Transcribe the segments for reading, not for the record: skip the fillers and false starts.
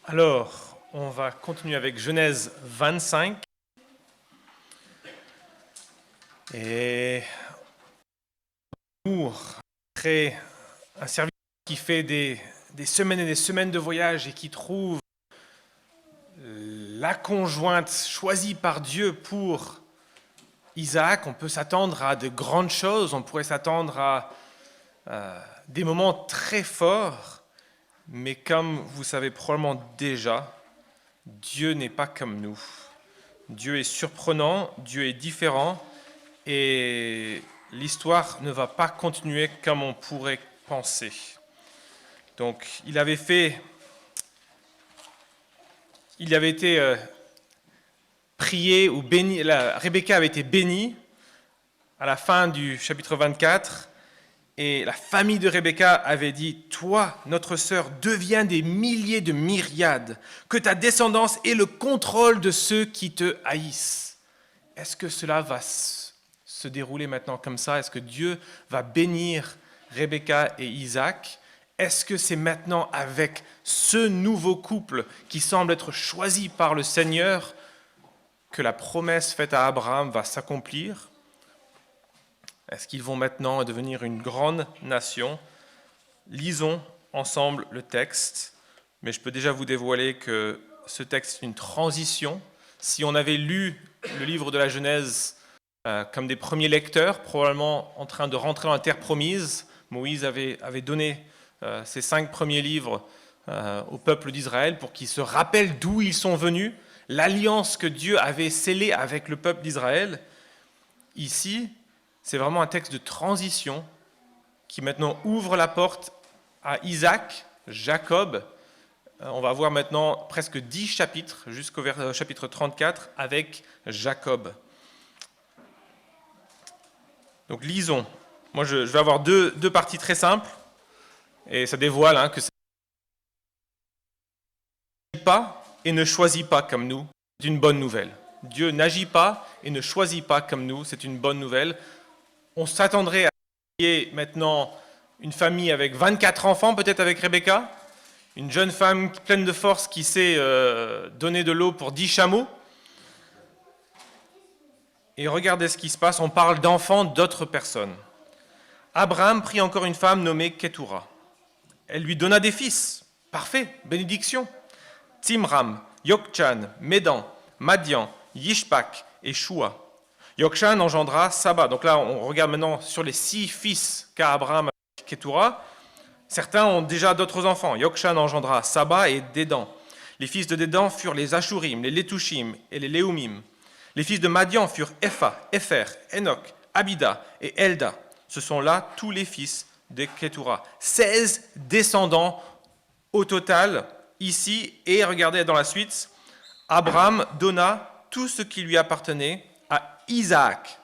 Alors, on va continuer avec Genèse 25. Et après un service qui fait des semaines et des semaines de voyage et qui trouve la conjointe choisie par Dieu pour Isaac, on peut s'attendre à de grandes choses, on pourrait s'attendre à des moments très forts, mais comme vous savez probablement déjà, Dieu n'est pas comme nous. Dieu est surprenant, Dieu est différent, et l'histoire ne va pas continuer comme on pourrait penser. Donc, il avait été prié ou béni, Rebecca avait été bénie à la fin du chapitre 24, et la famille de Rebecca avait dit « Toi, notre sœur, deviens des milliers de myriades, que ta descendance ait le contrôle de ceux qui te haïssent. » Est-ce que cela va se dérouler maintenant comme ça? Est-ce que Dieu va bénir Rebecca et Isaac? Est-ce que c'est maintenant avec ce nouveau couple qui semble être choisi par le Seigneur que la promesse faite à Abraham va s'accomplir? Est-ce qu'ils vont maintenant devenir une grande nation? Lisons ensemble le texte, mais je peux déjà vous dévoiler que ce texte est une transition. Si on avait lu le livre de la Genèse comme des premiers lecteurs, probablement en train de rentrer dans la terre promise, Moïse avait donné ces 5 premiers livres au peuple d'Israël pour qu'ils se rappellent d'où ils sont venus, l'alliance que Dieu avait scellée avec le peuple d'Israël. Ici, c'est vraiment un texte de transition qui maintenant ouvre la porte à Isaac, Jacob. On va voir maintenant presque 10 chapitres jusqu'au chapitre 34 avec Jacob. Donc lisons. Moi je vais avoir deux parties très simples et ça dévoile que ça n'agit pas et ne choisit pas comme nous. C'est une bonne nouvelle. Dieu n'agit pas et ne choisit pas comme nous. C'est une bonne nouvelle. On s'attendrait à qu'il maintenant une famille avec 24 enfants, peut-être avec Rebecca, une jeune femme pleine de force qui sait donner de l'eau pour 10 chameaux. Et regardez ce qui se passe, on parle d'enfants d'autres personnes. Abraham prit encore une femme nommée Ketura. Elle lui donna des fils. Parfait, bénédiction. Timram, Yokshan, Médan, Madian, Yishpak et Shua. Yokshan engendra Saba. Donc là, on regarde maintenant sur les 6 fils qu'a Abraham avec Ketura. Certains ont déjà d'autres enfants. Yokshan engendra Saba et Dédan. Les fils de Dédan furent les Ashurim, les Letushim et les Léumim. Les fils de Madian furent Epha, Epher, Enoch, Abida et Elda. Ce sont là tous les fils de Ketura. 16 descendants au total ici. Et regardez dans la suite, Abraham donna tout ce qui lui appartenait à Isaac.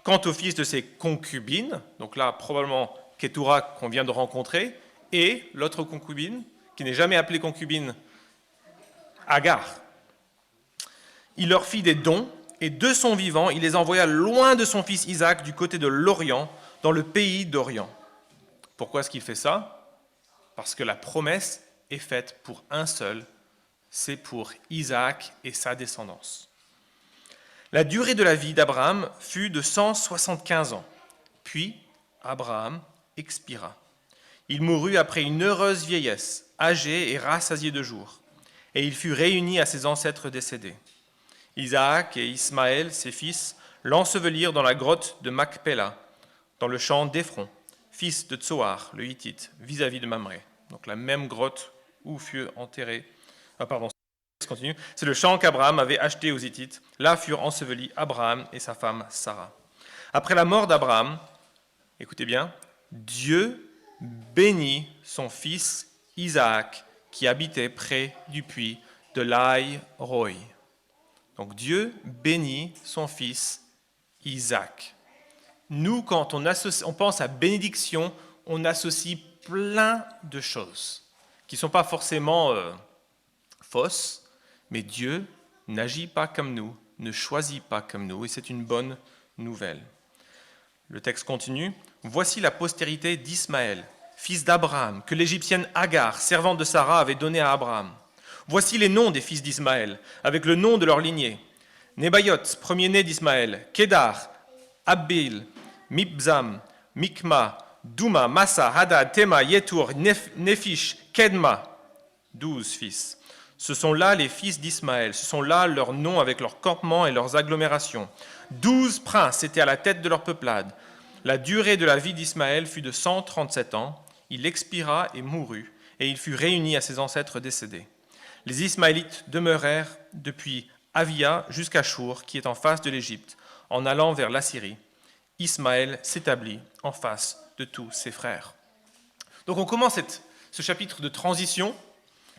Quant aux fils de ses concubines, donc là probablement Ketura qu'on vient de rencontrer, et l'autre concubine, qui n'est jamais appelée concubine, Agar. Il leur fit des dons, et de son vivant, il les envoya loin de son fils Isaac, du côté de l'Orient, dans le pays d'Orient. Pourquoi est-ce qu'il fait ça? Parce que la promesse est faite pour un seul, c'est pour Isaac et sa descendance. La durée de la vie d'Abraham fut de 175 ans. Puis, Abraham expira. Il mourut après une heureuse vieillesse, âgé et rassasié de jours, et il fut réuni à ses ancêtres décédés. Isaac et Ismaël, ses fils, l'ensevelirent dans la grotte de Macpéla, dans le champ d'Éphron, fils de Tsoar, le Hittite, vis-à-vis de Mamré. Donc la même grotte où fut enterré... continue. C'est le champ qu'Abraham avait acheté aux Hittites. Là furent ensevelis Abraham et sa femme Sarah. Après la mort d'Abraham, écoutez bien, Dieu bénit son fils Isaac qui habitait près du puits de Laï-Roi. Donc Dieu bénit son fils Isaac. Nous, quand on pense à bénédiction, on associe plein de choses qui ne sont pas forcément fausses, mais Dieu n'agit pas comme nous, ne choisit pas comme nous, et c'est une bonne nouvelle. Le texte continue. « Voici la postérité d'Ismaël, fils d'Abraham, que l'égyptienne Agar, servante de Sarah, avait donné à Abraham. Voici les noms des fils d'Ismaël, avec le nom de leur lignée. Nebaïot, premier-né d'Ismaël, Kédar, Abbil, Mibzam, Mikma, Douma, Massa, Hadad, Tema, Yetour, Nephish, Kedma, 12 fils. Ce sont là les fils d'Ismaël, ce sont là leurs noms avec leurs campements et leurs agglomérations. 12 princes étaient à la tête de leur peuplade. La durée de la vie d'Ismaël fut de 137 ans. Il expira et mourut, et il fut réuni à ses ancêtres décédés. Les Ismaélites demeurèrent depuis Avia jusqu'à Chour, qui est en face de l'Égypte, en allant vers l'Assyrie. Ismaël s'établit en face de tous ses frères. Donc on commence ce chapitre de transition.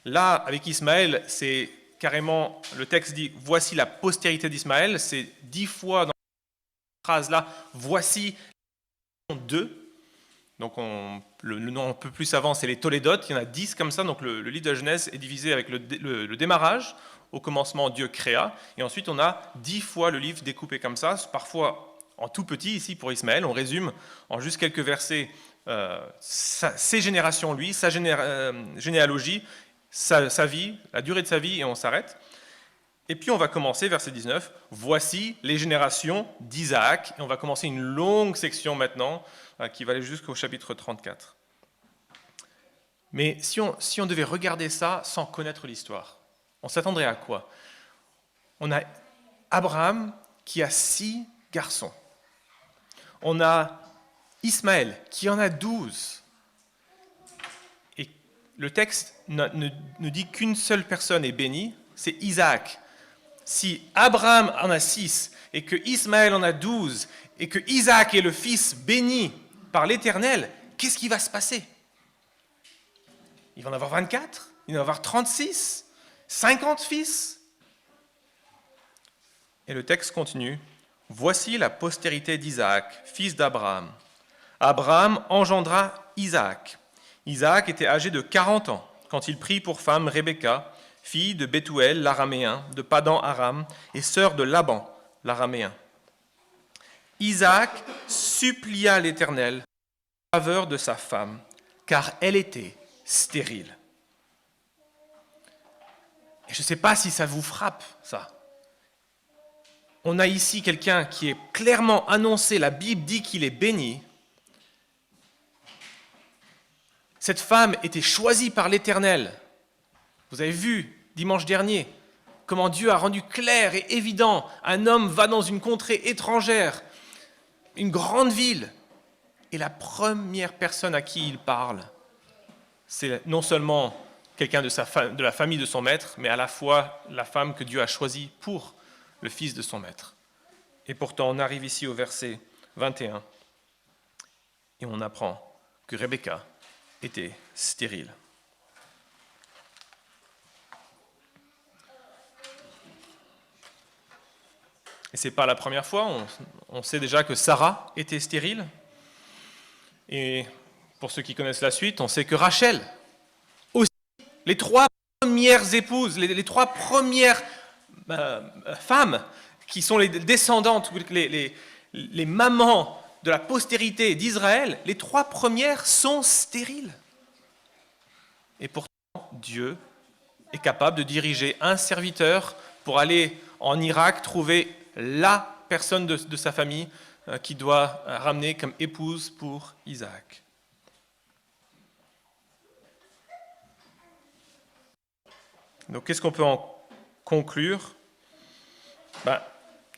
Là, avec Ismaël, c'est carrément, le texte dit « Voici la postérité d'Ismaël ». C'est 10 fois dans cette phrase-là « Voici deux ». Donc le nom un peu plus avant, c'est les Tolédotes. Il y en a 10 comme ça. Donc le livre de la Genèse est divisé avec le démarrage. Au commencement, Dieu créa. Et ensuite, on a 10 fois le livre découpé comme ça, parfois en tout petit, ici pour Ismaël. On résume en juste quelques versets ses générations, lui, sa généalogie, sa vie, la durée de sa vie, et on s'arrête. Et puis on va commencer, verset 19, « Voici les générations d'Isaac ». Et on va commencer une longue section maintenant, qui va aller jusqu'au chapitre 34. Mais si on devait regarder ça sans connaître l'histoire, on s'attendrait à quoi? On a Abraham qui a 6 garçons. On a Ismaël qui en a 12. Et le texte ne dit qu'une seule personne est bénie, c'est Isaac. Si Abraham en a 6 et que Ismaël en a 12 et que Isaac est le fils béni par l'Éternel, qu'est-ce qui va se passer? Il va en avoir 24? Il va en avoir 36? 50 fils? Et le texte continue. « Voici la postérité d'Isaac, fils d'Abraham. Abraham engendra Isaac. Isaac était âgé de 40 ans quand il prit pour femme Rebecca, fille de Bethuel l'araméen, de Padan Aram, et sœur de Laban l'araméen. Isaac supplia l'Éternel en faveur de sa femme, car elle était stérile. » Et je ne sais pas si ça vous frappe, ça. On a ici quelqu'un qui est clairement annoncé, la Bible dit qu'il est béni. Cette femme était choisie par l'Éternel. Vous avez vu dimanche dernier comment Dieu a rendu clair et évident, un homme va dans une contrée étrangère, une grande ville, et la première personne à qui il parle, c'est non seulement quelqu'un de la famille de son maître, mais à la fois la femme que Dieu a choisie pour le fils de son maître. Et pourtant, on arrive ici au verset 21, et on apprend que Rebecca était stérile. Et ce n'est pas la première fois, on sait déjà que Sarah était stérile. Et pour ceux qui connaissent la suite, on sait que Rachel aussi, les 3 premières épouses, les 3 premières femmes qui sont les descendantes, les mamans de la postérité d'Israël, les 3 premières sont stériles. Et pourtant, Dieu est capable de diriger un serviteur pour aller en Irak trouver la personne de sa famille qui doit ramener comme épouse pour Isaac. Donc, qu'est-ce qu'on peut en conclure?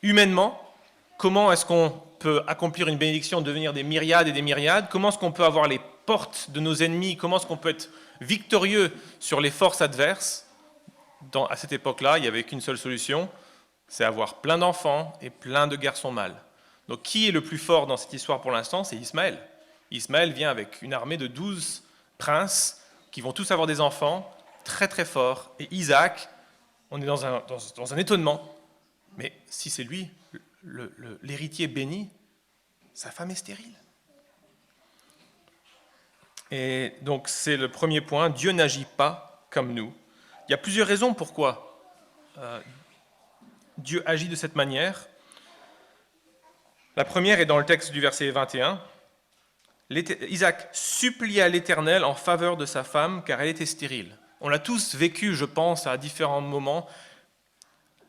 Humainement, comment est-ce qu'on peut accomplir une bénédiction, devenir des myriades et des myriades? Comment est-ce qu'on peut avoir les portes de nos ennemis? Comment est-ce qu'on peut être victorieux sur les forces adverses? À cette époque-là, il n'y avait qu'une seule solution, c'est avoir plein d'enfants et plein de garçons mâles. Donc qui est le plus fort dans cette histoire pour l'instant? C'est Ismaël. Ismaël vient avec une armée de 12 princes qui vont tous avoir des enfants très très forts. Et Isaac, on est dans un étonnement. Mais si c'est lui, l'héritier béni, sa femme est stérile. Et donc c'est le premier point, Dieu n'agit pas comme nous. Il y a plusieurs raisons pourquoi Dieu agit de cette manière. La première est dans le texte du verset 21. Isaac supplia l'Éternel en faveur de sa femme car elle était stérile. On l'a tous vécu, je pense, à différents moments.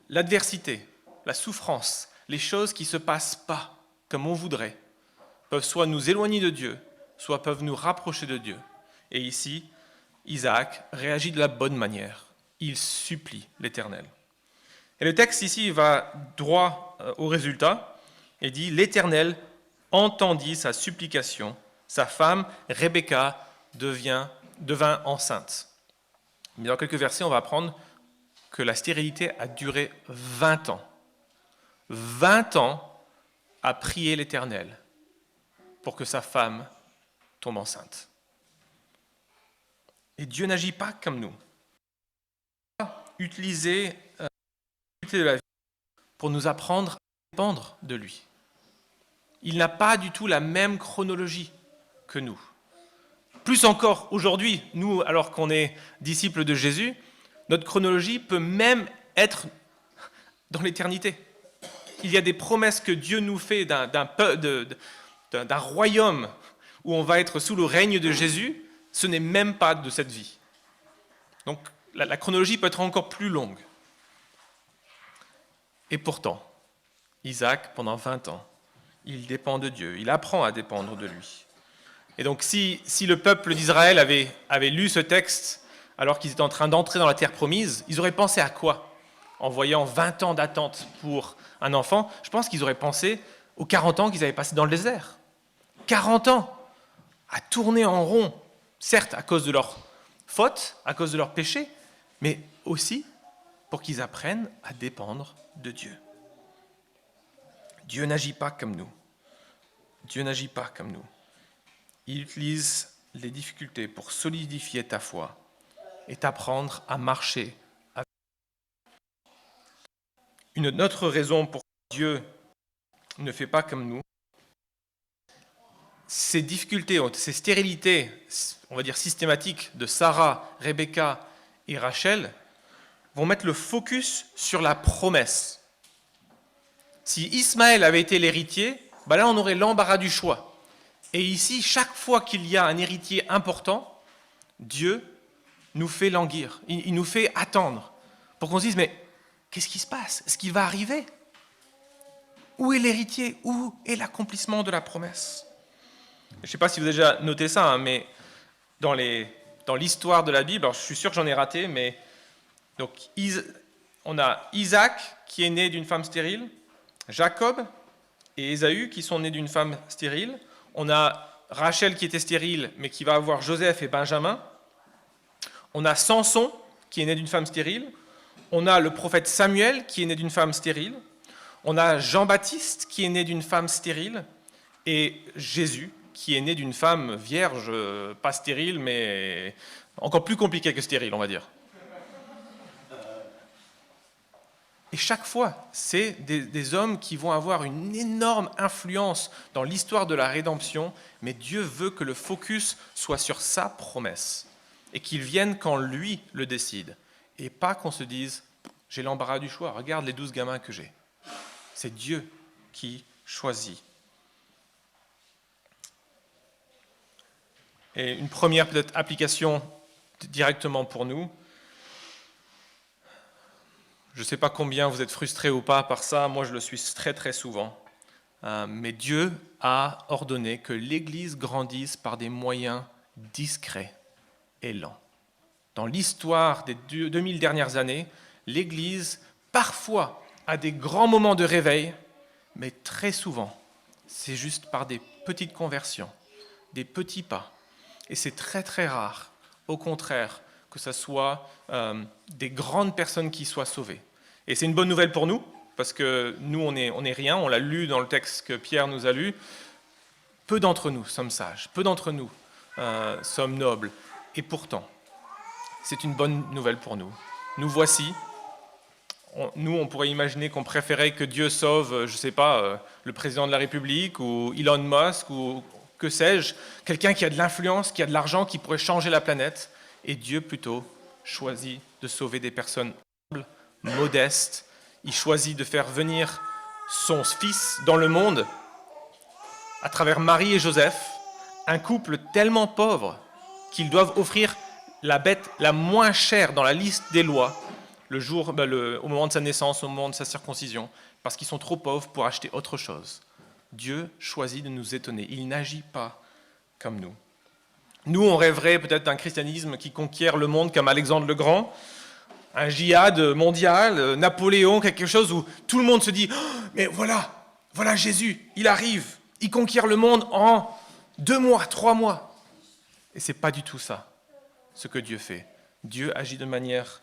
L'adversité, la souffrance, les choses qui ne se passent pas comme on voudrait, peuvent soit nous éloigner de Dieu, soit peuvent nous rapprocher de Dieu. Et ici, Isaac réagit de la bonne manière. Il supplie l'Éternel. Et le texte ici va droit au résultat et dit « L'Éternel entendit sa supplication, sa femme Rebecca devint enceinte. » Mais dans quelques versets, on va apprendre que la stérilité a duré 20 ans. 20 ans à prier l'Éternel pour que sa femme tombe enceinte. Et Dieu n'agit pas comme nous. Utiliser de la vie pour nous apprendre à dépendre de lui. Il n'a pas du tout la même chronologie que nous. Plus encore, aujourd'hui, nous, alors qu'on est disciples de Jésus, notre chronologie peut même être dans l'éternité. Il y a des promesses que Dieu nous fait d'un royaume où on va être sous le règne de Jésus. Ce n'est même pas de cette vie. Donc, la chronologie peut être encore plus longue. Et pourtant, Isaac, pendant 20 ans, il dépend de Dieu, il apprend à dépendre de lui. Et donc si le peuple d'Israël avait lu ce texte alors qu'ils étaient en train d'entrer dans la terre promise, ils auraient pensé à quoi? En voyant 20 ans d'attente pour un enfant, je pense qu'ils auraient pensé aux 40 ans qu'ils avaient passés dans le désert. 40 ans à tourner en rond, certes à cause de leur faute, à cause de leur péché, mais aussi pour qu'ils apprennent à dépendre de Dieu. Dieu n'agit pas comme nous. Dieu n'agit pas comme nous. Il utilise les difficultés pour solidifier ta foi et t'apprendre à marcher avec Dieu. Une autre raison pour que Dieu ne fait pas comme nous, ces difficultés, ces stérilités, on va dire systématiques de Sarah, Rebecca et Rachel, vont mettre le focus sur la promesse. Si Ismaël avait été l'héritier, là on aurait l'embarras du choix. Et ici, chaque fois qu'il y a un héritier important, Dieu nous fait languir, il nous fait attendre, pour qu'on se dise, mais qu'est-ce qui se passe? Est-ce qu'il va arriver? Où est l'héritier? Où est l'accomplissement de la promesse? Je ne sais pas si vous avez déjà noté ça, mais dans l'histoire de la Bible, alors je suis sûr que j'en ai raté, mais donc, on a Isaac qui est né d'une femme stérile, Jacob et Ésaü qui sont nés d'une femme stérile, on a Rachel qui était stérile mais qui va avoir Joseph et Benjamin, on a Samson qui est né d'une femme stérile, on a le prophète Samuel qui est né d'une femme stérile, on a Jean-Baptiste qui est né d'une femme stérile et Jésus qui est né d'une femme vierge, pas stérile mais encore plus compliquée que stérile on va dire. Et chaque fois, c'est des hommes qui vont avoir une énorme influence dans l'histoire de la rédemption, mais Dieu veut que le focus soit sur sa promesse et qu'il vienne quand lui le décide. Et pas qu'on se dise « j'ai l'embarras du choix, regarde les 12 gamins que j'ai ». C'est Dieu qui choisit. Et une première peut-être application directement pour nous, je ne sais pas combien vous êtes frustrés ou pas par ça, moi je le suis très très souvent. Mais Dieu a ordonné que l'Église grandisse par des moyens discrets et lents. Dans l'histoire des 2000 dernières années, l'Église parfois a des grands moments de réveil, mais très souvent, c'est juste par des petites conversions, des petits pas. Et c'est très très rare, au contraire, que ce soit des grandes personnes qui soient sauvées. Et c'est une bonne nouvelle pour nous, parce que nous, on est rien, on l'a lu dans le texte que Pierre nous a lu. Peu d'entre nous sommes sages, peu d'entre nous sommes nobles. Et pourtant, c'est une bonne nouvelle pour nous. Nous voici, on pourrait imaginer qu'on préférait que Dieu sauve, je ne sais pas, le président de la République, ou Elon Musk, ou que sais-je, quelqu'un qui a de l'influence, qui a de l'argent, qui pourrait changer la planète. Et Dieu, plutôt, choisit de sauver des personnes humbles, modestes. Il choisit de faire venir son fils dans le monde à travers Marie et Joseph, un couple tellement pauvre qu'ils doivent offrir la bête la moins chère dans la liste des lois au moment de sa naissance, au moment de sa circoncision, parce qu'ils sont trop pauvres pour acheter autre chose. Dieu choisit de nous étonner. Il n'agit pas comme nous. Nous, on rêverait peut-être d'un christianisme qui conquiert le monde comme Alexandre le Grand, un djihad mondial, Napoléon, quelque chose où tout le monde se dit oh, « Mais voilà Jésus, il arrive, il conquiert le monde en 2 mois, 3 mois. » Et ce n'est pas du tout ça, ce que Dieu fait. Dieu agit de manière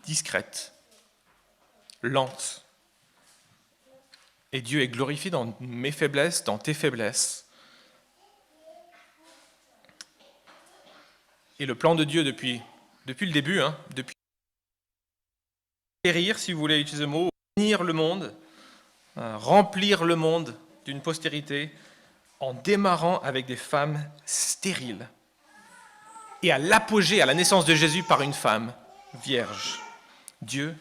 discrète, lente. Et Dieu est glorifié dans mes faiblesses, dans tes faiblesses. Et le plan de Dieu depuis le début, depuis guérir, si vous voulez utiliser le mot, unir le monde, remplir le monde d'une postérité, en démarrant avec des femmes stériles. Et à l'apogée, à la naissance de Jésus, par une femme vierge. Dieu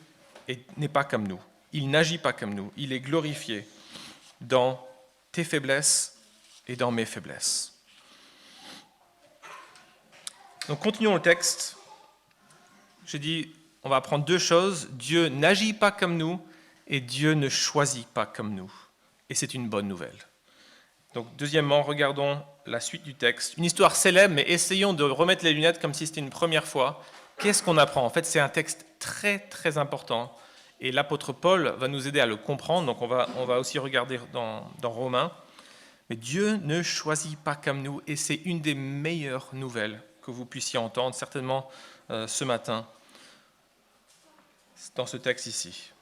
n'est pas comme nous. Il n'agit pas comme nous. Il est glorifié dans tes faiblesses et dans mes faiblesses. Donc continuons le texte. J'ai dit, on va apprendre 2 choses. Dieu n'agit pas comme nous et Dieu ne choisit pas comme nous. Et c'est une bonne nouvelle. Donc deuxièmement, regardons la suite du texte. Une histoire célèbre, mais essayons de remettre les lunettes comme si c'était une première fois. Qu'est-ce qu'on apprend? En fait, c'est un texte très très important. Et l'apôtre Paul va nous aider à le comprendre. Donc on va aussi regarder dans Romains. Mais Dieu ne choisit pas comme nous. Et c'est une des meilleures nouvelles que vous puissiez entendre, certainement ce matin, dans ce texte ici.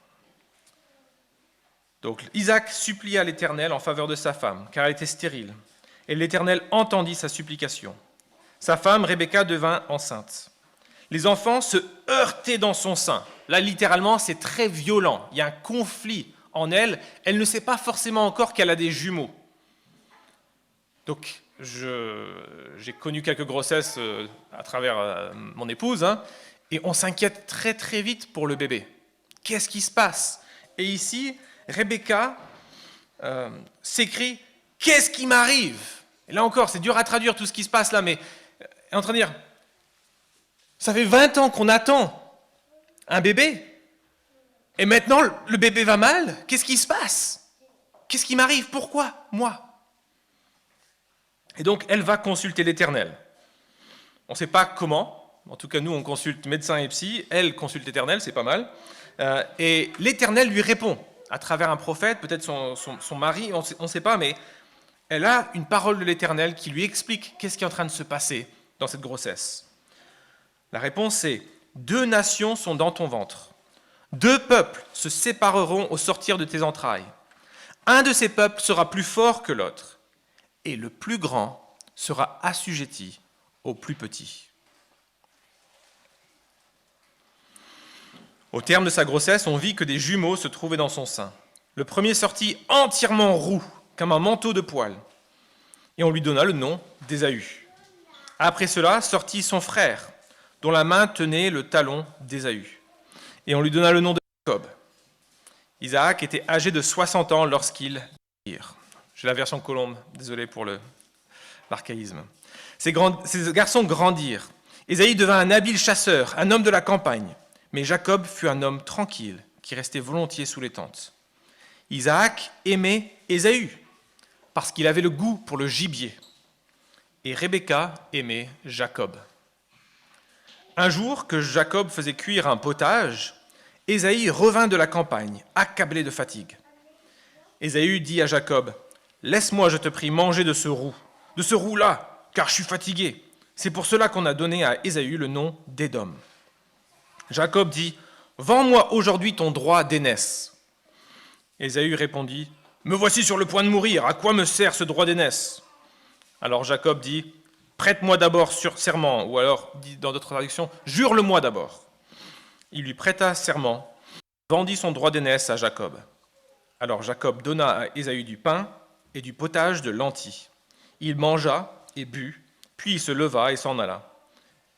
Donc Isaac supplia l'Éternel en faveur de sa femme, car elle était stérile. Et l'Éternel entendit sa supplication. Sa femme, Rebecca, devint enceinte. Les enfants se heurtaient dans son sein. Là, littéralement, c'est très violent. Il y a un conflit en elle. Elle ne sait pas forcément encore qu'elle a des jumeaux. Donc, j'ai connu quelques grossesses à travers mon épouse, et on s'inquiète très très vite pour le bébé. Qu'est-ce qui se passe? Et ici, Rebecca s'écrie « Qu'est-ce qui m'arrive ?» Et là encore, c'est dur à traduire tout ce qui se passe là, mais elle est en train de dire « Ça fait 20 ans qu'on attend un bébé, et maintenant le bébé va mal. Qu'est-ce qui se passe? Qu'est-ce qui m'arrive? Pourquoi moi ?» Et donc, elle va consulter l'Éternel. On ne sait pas comment. En tout cas, nous, on consulte médecin et psy. Elle consulte l'Éternel, c'est pas mal. Et l'Éternel lui répond à travers un prophète, peut-être son mari, on ne sait pas, mais elle a une parole de l'Éternel qui lui explique qu'est-ce qui est en train de se passer dans cette grossesse. La réponse est « 2 nations sont dans ton ventre. 2 peuples se sépareront au sortir de tes entrailles. Un de ces peuples sera plus fort que l'autre. Et le plus grand sera assujetti au plus petit. » Au terme de sa grossesse, on vit que des jumeaux se trouvaient dans son sein. Le premier sortit entièrement roux, comme un manteau de poils, et on lui donna le nom d'Ésaü. Après cela sortit son frère, dont la main tenait le talon d'Ésaü, et on lui donna le nom de Jacob. Isaac était âgé de 60 ans lorsqu'ils virent. J'ai la version Colombe, désolé pour l'archaïsme. Ces garçons grandirent. Ésaü devint un habile chasseur, un homme de la campagne. Mais Jacob fut un homme tranquille, qui restait volontiers sous les tentes. Isaac aimait Ésaü, parce qu'il avait le goût pour le gibier. Et Rebecca aimait Jacob. Un jour que Jacob faisait cuire un potage, Ésaü revint de la campagne, accablé de fatigue. Ésaü dit à Jacob, « Laisse-moi, je te prie, manger de ce roux-là, car je suis fatigué. » C'est pour cela qu'on a donné à Ésaü le nom d'Édom. Jacob dit, « Vends-moi aujourd'hui ton droit d'aînesse. » Ésaü répondit, « Me voici sur le point de mourir, à quoi me sert ce droit d'aînesse ?» Alors Jacob dit, « Prête-moi d'abord sur serment, ou alors, dit dans d'autres traductions, jure-le-moi d'abord. » Il lui prêta serment, vendit son droit d'aînesse à Jacob. Alors Jacob donna à Ésaü du pain et du potage de lentilles. Il mangea et but, puis il se leva et s'en alla.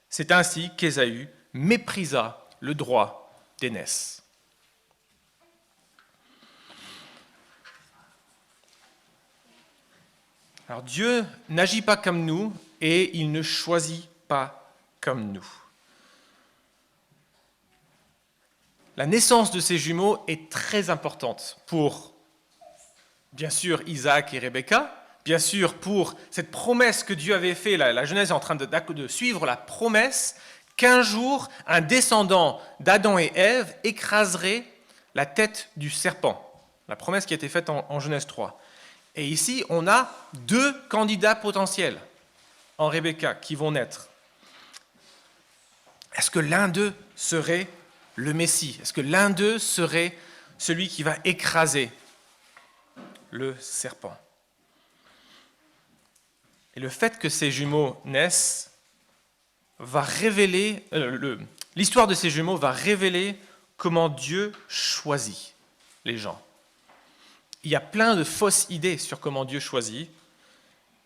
C'est ainsi qu'Ésaü méprisa le droit d'aînesse. Alors Dieu n'agit pas comme nous et il ne choisit pas comme nous. La naissance de ces jumeaux est très importante pour, bien sûr, Isaac et Rebecca, bien sûr, pour cette promesse que Dieu avait faite. La Genèse est en train de suivre la promesse qu'un jour, un descendant d'Adam et Ève écraserait la tête du serpent. La promesse qui a été faite en Genèse 3. Et ici, on a 2 candidats potentiels en Rebecca qui vont naître. Est-ce que l'un d'eux serait le Messie? Est-ce que l'un d'eux serait celui qui va écraser le serpent? Et le fait que ces jumeaux naissent va révéler, l'histoire de ces jumeaux va révéler comment Dieu choisit les gens. Il y a plein de fausses idées sur comment Dieu choisit.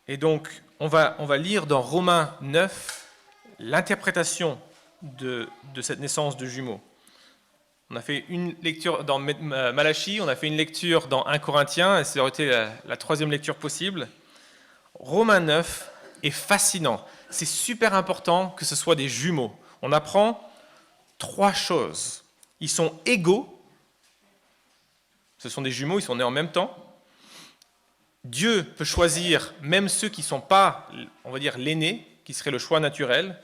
Et donc, on va lire dans Romains 9 l'interprétation de cette naissance de jumeaux. On a fait une lecture dans Malachie, on a fait une lecture dans 1 Corinthiens, et ça aurait été la 3e lecture possible. Romains 9 est fascinant. C'est super important que ce soit des jumeaux. On apprend 3 choses. Ils sont égaux. Ce sont des jumeaux, ils sont nés en même temps. Dieu peut choisir même ceux qui ne sont pas, on va dire, l'aîné, qui serait le choix naturel.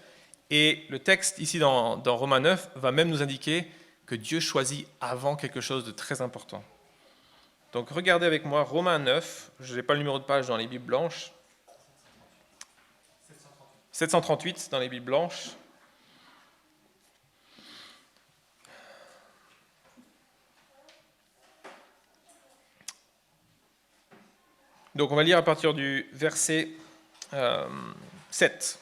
Et le texte ici dans Romains 9 va même nous indiquer que Dieu choisit avant quelque chose de très important. Donc regardez avec moi Romains 9, je n'ai pas le numéro de page dans les Bibles blanches. 738 dans les Bibles blanches. Donc on va lire à partir du verset 7.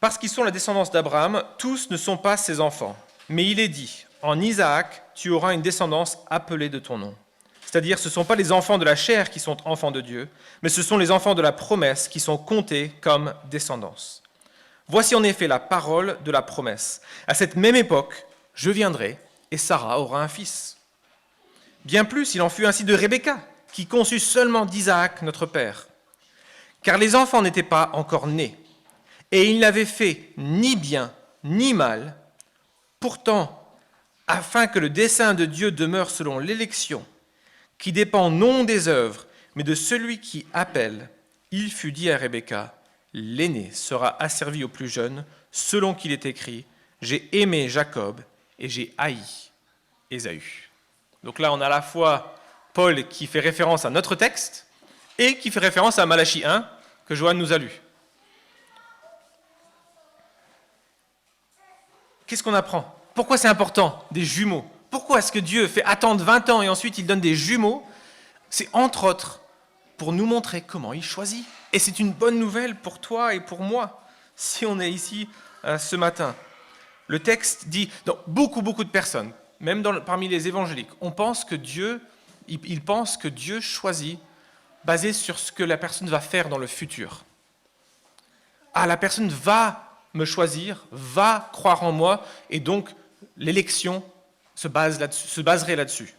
Parce qu'ils sont la descendance d'Abraham, tous ne sont pas ses enfants. Mais il est dit, en Isaac, tu auras une descendance appelée de ton nom. C'est-à-dire, ce ne sont pas les enfants de la chair qui sont enfants de Dieu, mais ce sont les enfants de la promesse qui sont comptés comme descendance. Voici en effet la parole de la promesse. À cette même époque, je viendrai et Sarah aura un fils. Bien plus, il en fut ainsi de Rebecca, qui conçut seulement d'Isaac, notre père. Car les enfants n'étaient pas encore nés, et ils n'avaient fait ni bien ni mal. Pourtant, afin que le dessein de Dieu demeure selon l'élection, qui dépend non des œuvres, mais de celui qui appelle, il fut dit à Rebecca, l'aîné sera asservi au plus jeune, selon qu'il est écrit, j'ai aimé Jacob et j'ai haï Ésaü. Donc là, on a à la fois Paul qui fait référence à notre texte et qui fait référence à Malachie 1 que Joanne nous a lu. Qu'est-ce qu'on apprend? Pourquoi c'est important, des jumeaux? Pourquoi est-ce que Dieu fait attendre 20 ans et ensuite il donne des jumeaux? C'est entre autres pour nous montrer comment il choisit. Et c'est une bonne nouvelle pour toi et pour moi, si on est ici ce matin. Le texte dit, donc, beaucoup de personnes, même parmi les évangéliques, ils pensent que Dieu choisit basé sur ce que la personne va faire dans le futur. Ah, la personne va me choisir, va croire en moi, et donc l'élection se baserait là-dessus.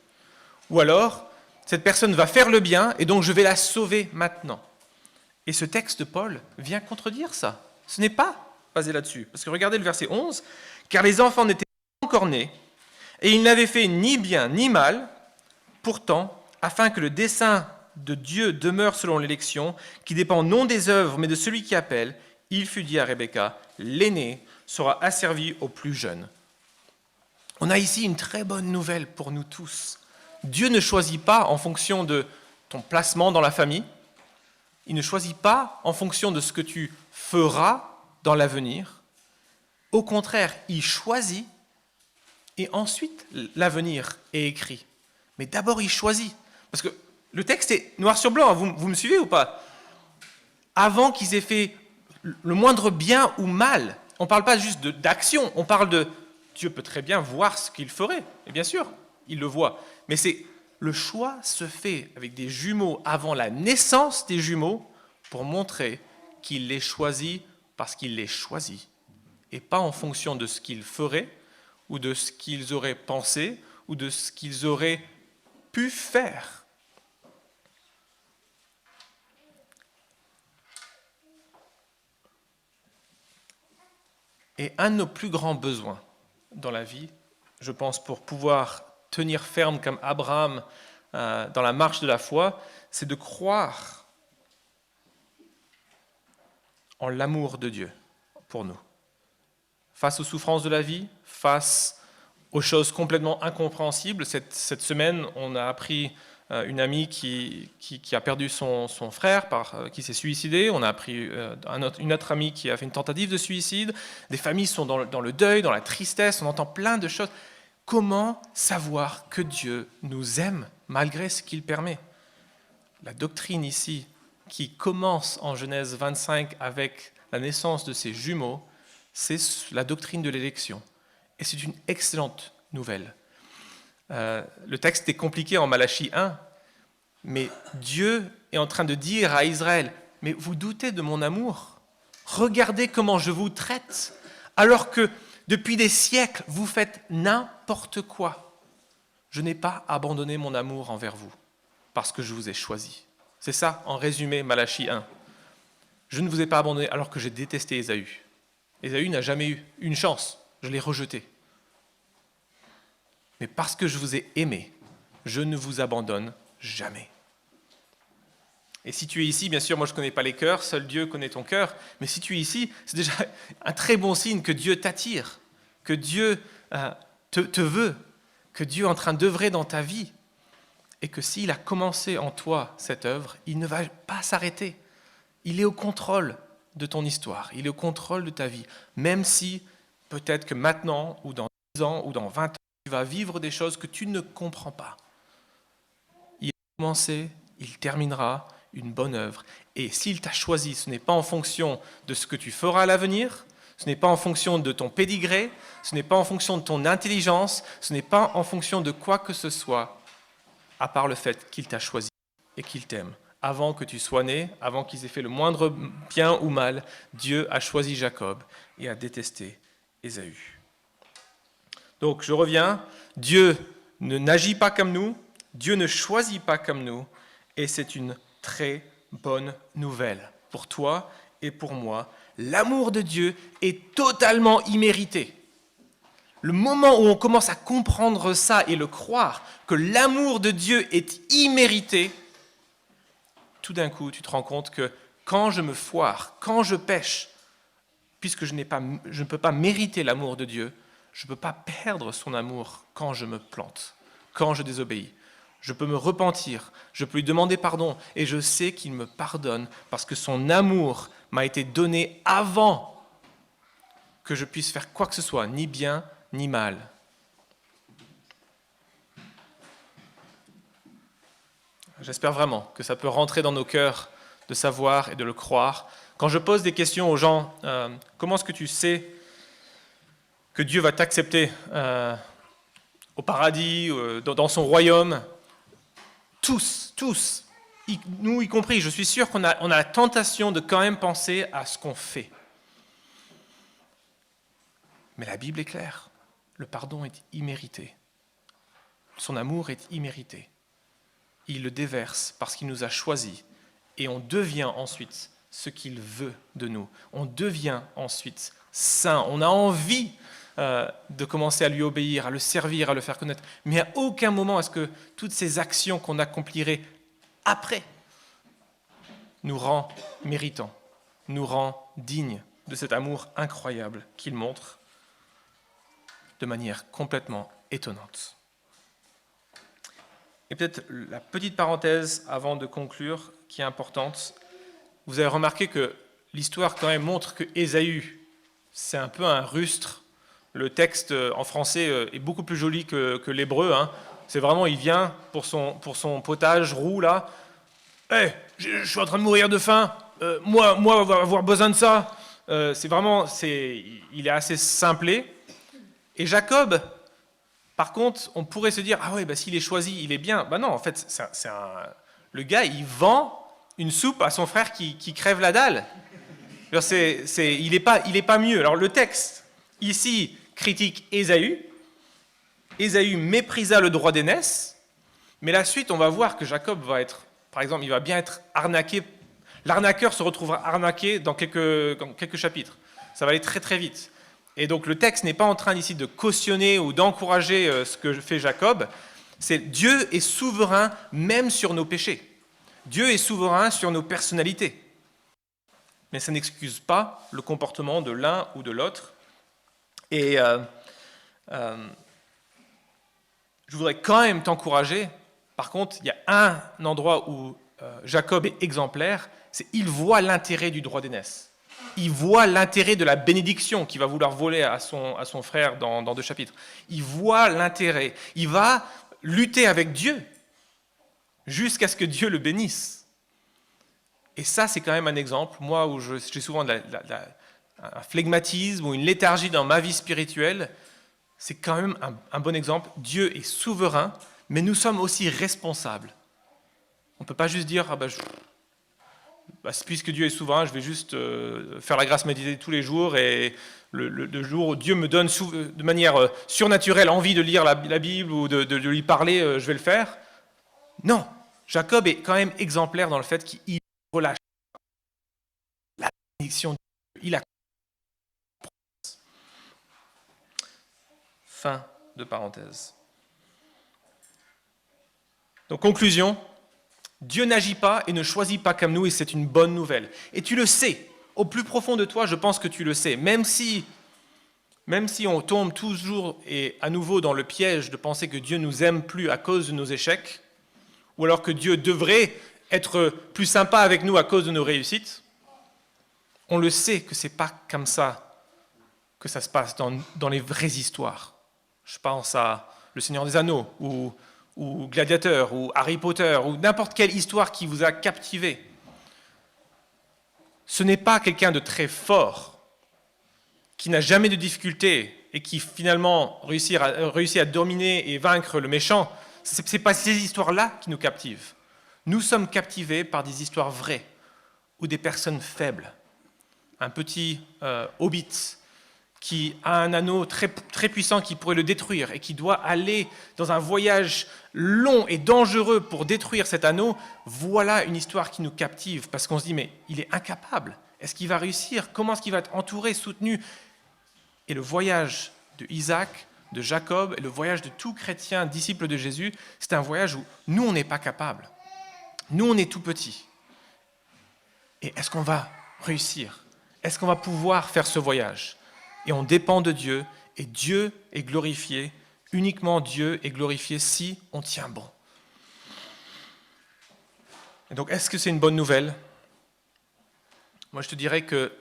Ou alors, cette personne va faire le bien, et donc je vais la sauver maintenant. Et ce texte de Paul vient contredire ça. Ce n'est pas basé là-dessus. Parce que regardez le verset 11, « Car les enfants n'étaient pas encore nés, et ils n'avaient fait ni bien ni mal, pourtant, afin que le dessein de Dieu demeure selon l'élection, qui dépend non des œuvres, mais de celui qui appelle, il fut dit à Rebecca, l'aîné sera asservi au plus jeune. » On a ici une très bonne nouvelle pour nous tous. Dieu ne choisit pas en fonction de ton placement dans la famille. Il ne choisit pas en fonction de ce que tu feras dans l'avenir. Au contraire, il choisit et ensuite l'avenir est écrit. Mais d'abord, il choisit. Parce que le texte est noir sur blanc, vous me suivez ou pas? Avant qu'ils aient fait le moindre bien ou mal, on ne parle pas juste d'action, on parle de Dieu peut très bien voir ce qu'il ferait. Et bien sûr, il le voit. Mais le choix se fait avec des jumeaux avant la naissance des jumeaux pour montrer qu'il les choisit parce qu'il les choisit. Et pas en fonction de ce qu'ils feraient ou de ce qu'ils auraient pensé ou de ce qu'ils auraient pu faire. Et un de nos plus grands besoins dans la vie, je pense, pour pouvoir tenir ferme comme Abraham dans la marche de la foi, c'est de croire en l'amour de Dieu pour nous. Face aux souffrances de la vie, face aux choses complètement incompréhensibles. Cette semaine, on a appris une amie qui a perdu son frère, qui s'est suicidé. On a appris une autre amie qui a fait une tentative de suicide. Des familles sont dans le deuil, dans la tristesse. On entend plein de choses. Comment savoir que Dieu nous aime malgré ce qu'il permet? La doctrine ici, qui commence en Genèse 25 avec la naissance de ses jumeaux, c'est la doctrine de l'élection. Et c'est une excellente nouvelle. Le texte est compliqué en Malachie 1, mais Dieu est en train de dire à Israël, « Mais vous doutez de mon amour? Regardez comment je vous traite, alors que depuis des siècles, vous faites n'importe quoi. Je n'ai pas abandonné mon amour envers vous, parce que je vous ai choisi. » C'est ça, en résumé, Malachie 1. Je ne vous ai pas abandonné alors que j'ai détesté Ésaü. Ésaü n'a jamais eu une chance, je l'ai rejeté. Mais parce que je vous ai aimé, je ne vous abandonne jamais. Et si tu es ici, bien sûr, moi je ne connais pas les cœurs, seul Dieu connaît ton cœur, mais si tu es ici, c'est déjà un très bon signe que Dieu t'attire, que Dieu te veut, que Dieu est en train d'œuvrer dans ta vie, et que s'il a commencé en toi cette œuvre, il ne va pas s'arrêter. Il est au contrôle de ton histoire, il est au contrôle de ta vie, même si peut-être que maintenant, ou dans 10 ans, ou dans 20 ans, tu vas vivre des choses que tu ne comprends pas. Il a commencé, il terminera une bonne œuvre. Et s'il t'a choisi, ce n'est pas en fonction de ce que tu feras à l'avenir, ce n'est pas en fonction de ton pédigré, ce n'est pas en fonction de ton intelligence, ce n'est pas en fonction de quoi que ce soit, à part le fait qu'il t'a choisi et qu'il t'aime. Avant que tu sois né, avant qu'ils aient fait le moindre bien ou mal, Dieu a choisi Jacob et a détesté Ésaü. Donc je reviens, Dieu n'agit pas comme nous, Dieu ne choisit pas comme nous, et c'est une très bonne nouvelle pour toi et pour moi. L'amour de Dieu est totalement immérité. Le moment où on commence à comprendre ça et le croire, que l'amour de Dieu est immérité, tout d'un coup, tu te rends compte que quand je me foire, quand je pêche, puisque je ne peux pas mériter l'amour de Dieu, je ne peux pas perdre son amour quand je me plante, quand je désobéis. Je peux me repentir, je peux lui demander pardon, et je sais qu'il me pardonne parce que son amour m'a été donné avant que je puisse faire quoi que ce soit, ni bien ni mal. J'espère vraiment que ça peut rentrer dans nos cœurs de savoir et de le croire. Quand je pose des questions aux gens, comment est-ce que tu sais que Dieu va t'accepter au paradis, dans son royaume? Tous, nous y compris, je suis sûr qu'on a la tentation de quand même penser à ce qu'on fait. Mais la Bible est claire, le pardon est immérité. Son amour est immérité. Il le déverse parce qu'il nous a choisis et on devient ensuite ce qu'il veut de nous. On devient ensuite saint. On a envie de commencer à lui obéir, à le servir, à le faire connaître. Mais à aucun moment est-ce que toutes ces actions qu'on accomplirait après nous rend méritants, nous rend dignes de cet amour incroyable qu'il montre de manière complètement étonnante. Et peut-être la petite parenthèse avant de conclure qui est importante, vous avez remarqué que l'histoire quand même montre que Ésaü, c'est un peu un rustre. Le texte en français est beaucoup plus joli que l'hébreu. Hein. C'est vraiment, il vient pour son potage roux là. Hey, je suis en train de mourir de faim. Moi, on va avoir besoin de ça. Il est assez simplé. Et Jacob, par contre, on pourrait se dire, ah ouais, bah, s'il est choisi, il est bien. Bah non, en fait, le gars, il vend une soupe à son frère qui crève la dalle. Il est pas mieux. Alors le texte, ici, critique Ésaü. Ésaü méprisa le droit d'aînesse, mais la suite, on va voir que Jacob va être, par exemple, il va bien être arnaqué. L'arnaqueur se retrouvera arnaqué dans quelques chapitres. Ça va aller très très vite. Et donc le texte n'est pas en train ici de cautionner ou d'encourager ce que fait Jacob. C'est Dieu est souverain même sur nos péchés. Dieu est souverain sur nos personnalités. Mais ça n'excuse pas le comportement de l'un ou de l'autre. Et je voudrais quand même t'encourager. Par contre, il y a un endroit où Jacob est exemplaire, c'est qu'il voit l'intérêt du droit d'aînesse. Il voit l'intérêt de la bénédiction qu'il va vouloir voler à son frère dans 2 chapitres. Il voit l'intérêt. Il va lutter avec Dieu jusqu'à ce que Dieu le bénisse. Et ça, c'est quand même un exemple, moi, où j'ai souvent un flegmatisme ou une léthargie dans ma vie spirituelle. C'est quand même un bon exemple. Dieu est souverain, mais nous sommes aussi responsables. On ne peut pas juste dire, puisque Dieu est souverain, je vais juste faire la grâce méditée tous les jours, et le jour où Dieu me donne de manière surnaturelle envie de lire la Bible ou de lui parler, je vais le faire. Non, Jacob est quand même exemplaire dans le fait qu'il relâche la bénédiction de Dieu. Il a fin de parenthèse. Donc conclusion, Dieu n'agit pas et ne choisit pas comme nous, et c'est une bonne nouvelle. Et tu le sais, au plus profond de toi, je pense que tu le sais, même si on tombe toujours et à nouveau dans le piège de penser que Dieu nous aime plus à cause de nos échecs, ou alors que Dieu devrait être plus sympa avec nous à cause de nos réussites, on le sait que ce n'est pas comme ça que ça se passe dans les vraies histoires. Je pense à Le Seigneur des Anneaux, ou Gladiateur, ou Harry Potter, ou n'importe quelle histoire qui vous a captivé. Ce n'est pas quelqu'un de très fort, qui n'a jamais de difficultés et qui finalement réussit à dominer et vaincre le méchant. Ce n'est pas ces histoires-là qui nous captivent. Nous sommes captivés par des histoires vraies, ou des personnes faibles. Un petit hobbit qui a un anneau très, très puissant qui pourrait le détruire et qui doit aller dans un voyage long et dangereux pour détruire cet anneau, voilà une histoire qui nous captive, parce qu'on se dit, mais il est incapable. Est-ce qu'il va réussir? Comment est-ce qu'il va être entouré, soutenu? Et le voyage de Isaac, de Jacob, et le voyage de tout chrétien, disciple de Jésus, c'est un voyage où nous, on n'est pas capable. Nous, on est tout petits. Et est-ce qu'on va réussir? Est-ce qu'on va pouvoir faire ce voyage? Et on dépend de Dieu, et Dieu est glorifié, uniquement Dieu est glorifié si on tient bon. Et donc, est-ce que c'est une bonne nouvelle? Moi, je te dirais que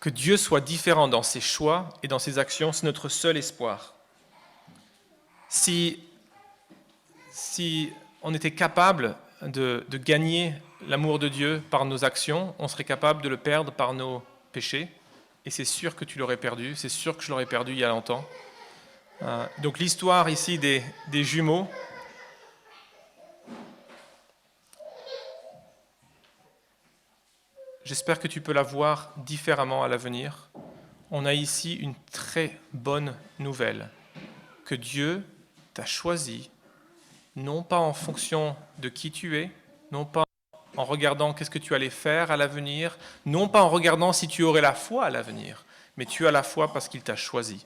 Dieu soit différent dans ses choix et dans ses actions, c'est notre seul espoir. Si on était capable de gagner l'amour de Dieu par nos actions, on serait capable de le perdre par nos péchés. Et c'est sûr que tu l'aurais perdu, c'est sûr que je l'aurais perdu il y a longtemps. Donc l'histoire ici des jumeaux, j'espère que tu peux la voir différemment à l'avenir. On a ici une très bonne nouvelle, que Dieu t'a choisi, non pas en fonction de qui tu es, non pas en regardant qu'est-ce que tu allais faire à l'avenir, non pas en regardant si tu aurais la foi à l'avenir, mais tu as la foi parce qu'il t'a choisi.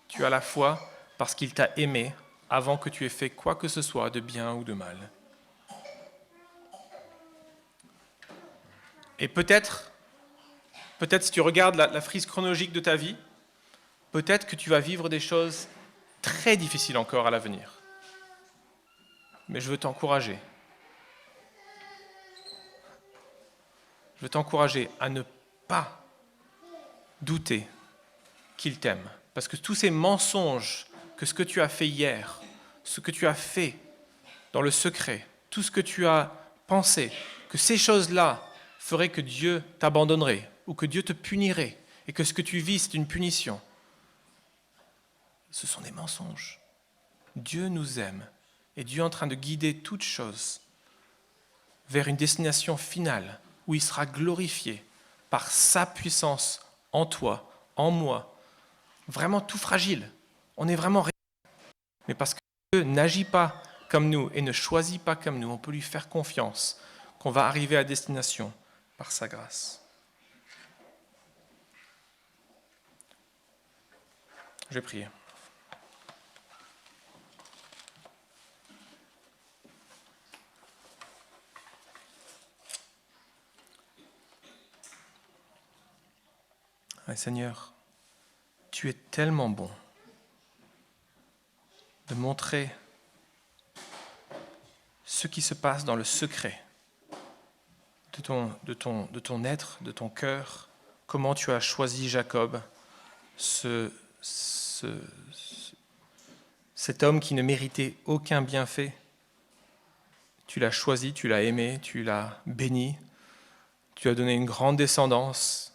Tu as la foi parce qu'il t'a aimé avant que tu aies fait quoi que ce soit de bien ou de mal. Et peut-être si tu regardes la frise chronologique de ta vie, peut-être que tu vas vivre des choses très difficiles encore à l'avenir. Mais je veux t'encourager. Je veux t'encourager à ne pas douter qu'il t'aime. Parce que tous ces mensonges, que ce que tu as fait hier, ce que tu as fait dans le secret, tout ce que tu as pensé, que ces choses-là feraient que Dieu t'abandonnerait ou que Dieu te punirait et que ce que tu vis, c'est une punition. Ce sont des mensonges. Dieu nous aime et Dieu est en train de guider toutes choses vers une destination finale où il sera glorifié par sa puissance en toi, en moi. Vraiment tout fragile. On est vraiment rien. Mais parce que Dieu n'agit pas comme nous et ne choisit pas comme nous, on peut lui faire confiance qu'on va arriver à destination par sa grâce. Je vais prier. Seigneur, tu es tellement bon de montrer ce qui se passe dans le secret de ton être, de ton cœur, comment tu as choisi Jacob, cet homme qui ne méritait aucun bienfait. Tu l'as choisi, tu l'as aimé, tu l'as béni, tu as donné une grande descendance.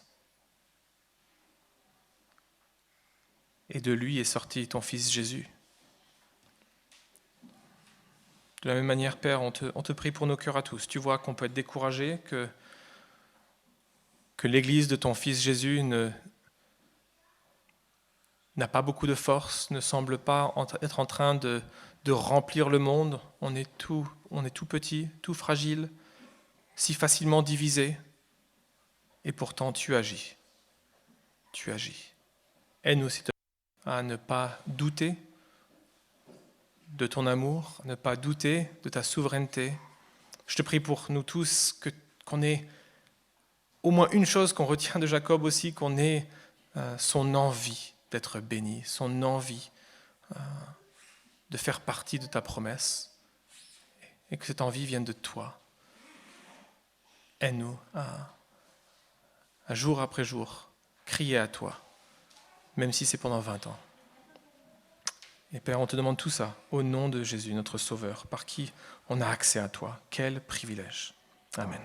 Et de lui est sorti ton Fils Jésus. De la même manière, Père, on te prie pour nos cœurs à tous. Tu vois qu'on peut être découragé, que l'Église de ton Fils Jésus n'a pas beaucoup de force, ne semble pas être en train de remplir le monde. On est tout petit, tout fragile, si facilement divisé. Et pourtant, tu agis. Tu agis. Aide-nous, s'il te plaît, à ne pas douter de ton amour, à ne pas douter de ta souveraineté. Je te prie pour nous tous qu'on ait au moins une chose qu'on retient de Jacob aussi, qu'on ait son envie d'être béni, son envie de faire partie de ta promesse, et que cette envie vienne de toi. Aide-nous à jour après jour crier à toi, même si c'est pendant 20 ans. Et Père, on te demande tout ça au nom de Jésus, notre Sauveur, par qui on a accès à toi. Quel privilège. Amen.